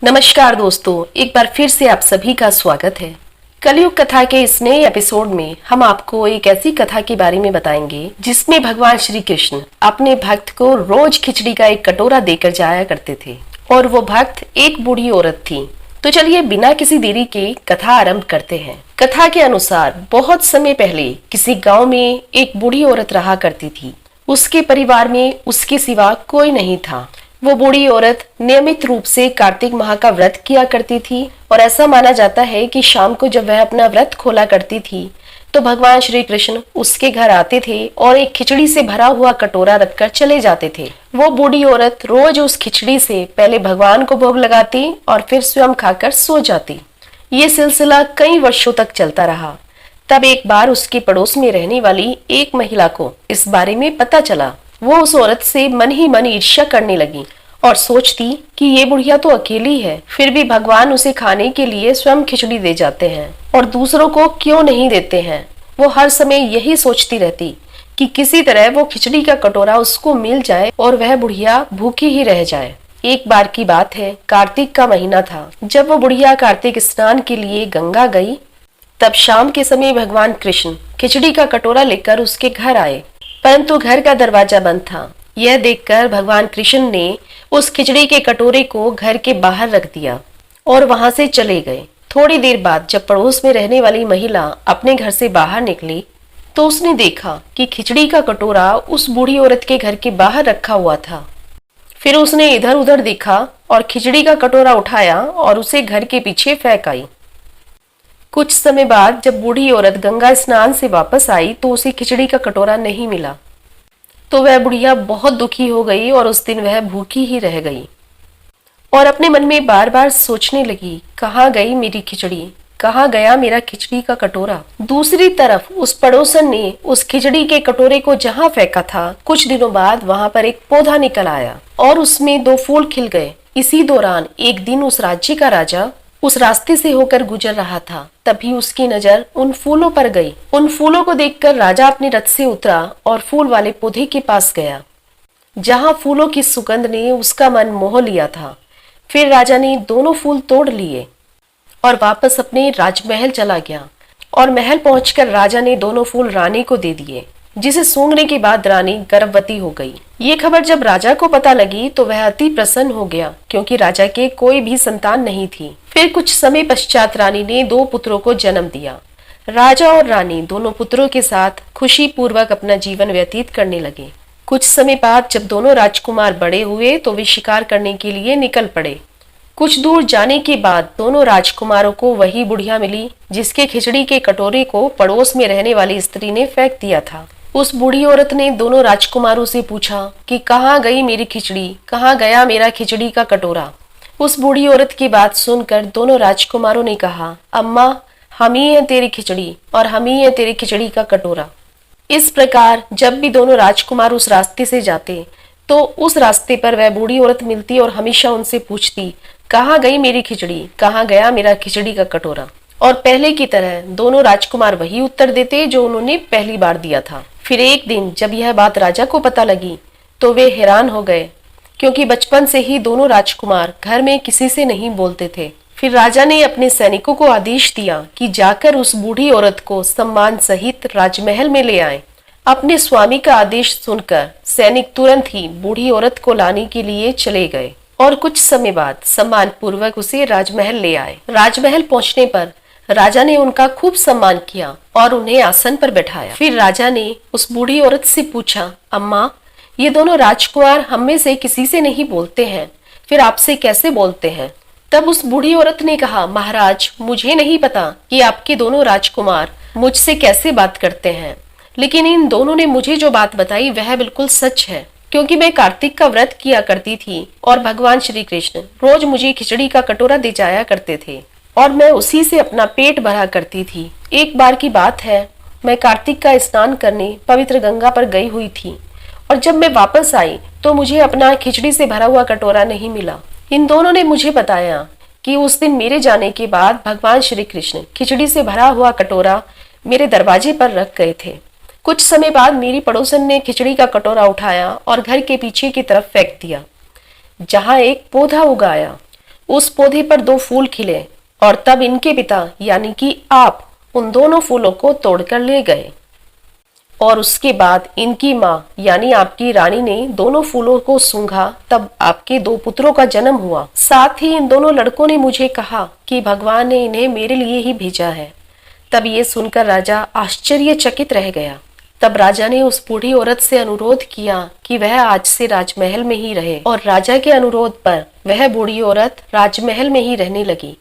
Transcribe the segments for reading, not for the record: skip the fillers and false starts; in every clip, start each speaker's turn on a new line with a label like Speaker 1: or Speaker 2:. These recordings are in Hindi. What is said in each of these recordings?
Speaker 1: नमस्कार दोस्तों, एक बार फिर से आप सभी का स्वागत है। कलयुग कथा के इस नए एपिसोड में हम आपको एक ऐसी कथा के बारे में बताएंगे जिसमें भगवान श्री कृष्ण अपने भक्त को रोज खिचड़ी का एक कटोरा देकर जाया करते थे और वो भक्त एक बूढ़ी औरत थी। तो चलिए बिना किसी देरी के कथा आरंभ करते हैं। कथा के अनुसार बहुत समय पहले किसी गाँव में एक बूढ़ी औरत रहा करती थी। उसके परिवार में उसके सिवा कोई नहीं था। वो बूढ़ी औरत नियमित रूप से कार्तिक माह का व्रत किया करती थी और ऐसा माना जाता है कि शाम को जब वह अपना व्रत खोला करती थी तो भगवान श्री कृष्ण उसके घर आते थे और एक खिचड़ी से भरा हुआ कटोरा रखकर चले जाते थे। वो बूढ़ी औरत रोज उस खिचड़ी से पहले भगवान को भोग लगाती और फिर स्वयं खाकर सो जाती। ये सिलसिला कई वर्षों तक चलता रहा। तब एक बार उसके पड़ोस में रहने वाली एक महिला को इस बारे में पता चला। वो उस औरत से मन ही मन ईर्ष्या करने लगी और सोचती कि ये बुढ़िया तो अकेली है, फिर भी भगवान उसे खाने के लिए स्वयं खिचड़ी दे जाते हैं और दूसरों को क्यों नहीं देते हैं। वो हर समय यही सोचती रहती कि किसी तरह वो खिचड़ी का कटोरा उसको मिल जाए और वह बुढ़िया भूखी ही रह जाए। एक बार की बात है, कार्तिक का महीना था। जब वो बुढ़िया कार्तिक स्नान के लिए गंगा गई तब शाम के समय भगवान कृष्ण खिचड़ी का कटोरा लेकर उसके घर आए, परंतु घर का दरवाजा बंद था। यह देखकर भगवान कृष्ण ने उस खिचड़ी के कटोरे को घर के बाहर रख दिया और वहां से चले गए। थोड़ी देर बाद जब पड़ोस में रहने वाली महिला अपने घर से बाहर निकली तो उसने देखा कि खिचड़ी का कटोरा उस बूढ़ी औरत के घर के बाहर रखा हुआ था। फिर उसने इधर उधर देखा और खिचड़ी का कटोरा उठाया और उसे घर के पीछे फेंक आई। कुछ समय बाद जब बूढ़ी औरत गंगा स्नान से वापस आई तो उसे खिचड़ी का कटोरा नहीं मिला। तो वह बुढ़िया बहुत दुखी हो गई और उस दिन वह भूखी ही रह गई और अपने मन में बार बार सोचने लगी, कहाँ गई मेरी खिचड़ी, कहाँ गया मेरा खिचड़ी का कटोरा। दूसरी तरफ उस पड़ोसन ने उस खिचड़ी के कटोरे को जहाँ फेंका था, कुछ दिनों बाद वहां पर एक पौधा निकल आया और उसमें 2 फूल खिल गए। इसी दौरान एक दिन उस राज्य का राजा उस रास्ते से होकर गुजर रहा था। तभी उसकी नजर उन फूलों पर गई। उन फूलों को देखकर राजा अपने रथ से उतरा और फूल वाले पौधे के पास गया जहां फूलों की सुगंध ने उसका मन मोह लिया था। फिर राजा ने दोनों फूल तोड़ लिए और वापस अपने राजमहल चला गया और महल पहुंचकर राजा ने दोनों फूल रानी को दे दिए, जिसे सूंघने के बाद रानी गर्भवती हो गई। ये खबर जब राजा को पता लगी तो वह अति प्रसन्न हो गया क्योंकि राजा के कोई भी संतान नहीं थी। फिर कुछ समय पश्चात रानी ने 2 पुत्रों को जन्म दिया। राजा और रानी दोनों पुत्रों के साथ खुशी पूर्वक अपना जीवन व्यतीत करने लगे। कुछ समय बाद जब दोनों राजकुमार बड़े हुए तो वे शिकार करने के लिए निकल पड़े। कुछ दूर जाने के बाद दोनों राजकुमारों को वही बुढ़िया मिली जिसके खिचड़ी के कटोरे को पड़ोस में रहने वाली स्त्री ने फेंक दिया था। उस बूढ़ी औरत ने दोनों राजकुमारों से पूछा कि कहाँ गई मेरी खिचड़ी, कहाँ गया मेरा खिचड़ी का कटोरा। उस बूढ़ी औरत की बात सुनकर दोनों राजकुमारों ने कहा, अम्मा, हम ही हैं तेरी खिचड़ी और हम ही हैं तेरी खिचड़ी का कटोरा। इस प्रकार जब भी दोनों राजकुमार उस रास्ते से जाते तो उस रास्ते पर वह बूढ़ी औरत मिलती और हमेशा उनसे पूछती, कहाँ गई मेरी खिचड़ी, कहाँ गया मेरा खिचड़ी का कटोरा। और पहले की तरह दोनों राजकुमार वही उत्तर देते जो उन्होंने पहली बार दिया था। फिर एक दिन जब यह बात राजा को पता लगी तो वे हैरान हो गए क्योंकि बचपन से ही दोनों राजकुमार घर में किसी से नहीं बोलते थे। फिर राजा ने अपने सैनिकों को आदेश दिया कि जाकर उस बूढ़ी औरत को सम्मान सहित राजमहल में ले आए। अपने स्वामी का आदेश सुनकर सैनिक तुरंत ही बूढ़ी औरत को लाने के लिए चले गए और कुछ समय बाद सम्मान पूर्वक उसे राजमहल ले आए। राजमहल पहुंचने पर राजा ने उनका खूब सम्मान किया और उन्हें आसन पर बैठाया। फिर राजा ने उस बूढ़ी औरत से पूछा, अम्मा, ये दोनों राजकुमार हम में से किसी से नहीं बोलते हैं, फिर आपसे कैसे बोलते हैं। तब उस बूढ़ी औरत ने कहा, महाराज, मुझे नहीं पता कि आपके दोनों राजकुमार मुझसे कैसे बात करते हैं, लेकिन इन दोनों ने मुझे जो बात बताई वह बिल्कुल सच है। क्योंकि मैं कार्तिक का व्रत किया करती थी और भगवान श्री कृष्ण रोज मुझे खिचड़ी का कटोरा दे जाया करते थे और मैं उसी से अपना पेट भरा करती थी। एक बार की बात है, मैं कार्तिक का स्नान करने पवित्र गंगा पर गई हुई थी और जब मैं वापस आई तो मुझे अपना खिचड़ी से भरा हुआ कटोरा नहीं मिला। इन दोनों ने मुझे बताया कि उस दिन मेरे जाने के बाद भगवान श्री कृष्ण खिचड़ी से भरा हुआ कटोरा मेरे दरवाजे पर रख गए थे। कुछ समय बाद मेरी पड़ोसन ने खिचड़ी का कटोरा उठाया और घर के पीछे की तरफ फेंक दिया जहां एक पौधा उगाया। उस पौधे पर 2 फूल खिले और तब इनके पिता यानी कि आप उन दोनों फूलों को तोड़कर ले गए और उसके बाद इनकी माँ यानी आपकी रानी ने दोनों फूलों को सूंघा, तब आपके 2 पुत्रों का जन्म हुआ। साथ ही इन दोनों लड़कों ने मुझे कहा कि भगवान ने इन्हें मेरे लिए ही भेजा है। तब ये सुनकर राजा आश्चर्यचकित रह गया। तब राजा ने उस बूढ़ी औरत से अनुरोध किया कि वह आज से राजमहल में ही रहे और राजा के अनुरोध पर वह बूढ़ी औरत राजमहल में ही रहने लगी।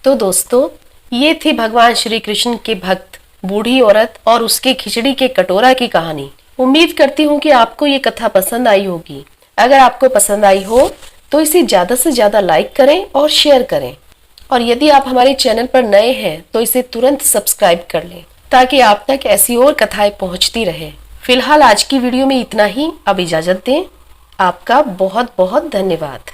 Speaker 1: तो दोस्तों, ये थी भगवान श्री कृष्ण के भक्त बूढ़ी औरत और उसके खिचड़ी के कटोरा की कहानी। उम्मीद करती हूँ कि आपको ये कथा पसंद आई होगी। अगर आपको पसंद आई हो तो इसे ज्यादा से ज्यादा लाइक करें और शेयर करें, और यदि आप हमारे चैनल पर नए हैं तो इसे तुरंत सब्सक्राइब कर लें ताकि आप तक ऐसी और कथाएं पहुंचती रहे। फिलहाल आज की वीडियो में इतना ही। अब इजाजत दें। आपका बहुत बहुत धन्यवाद।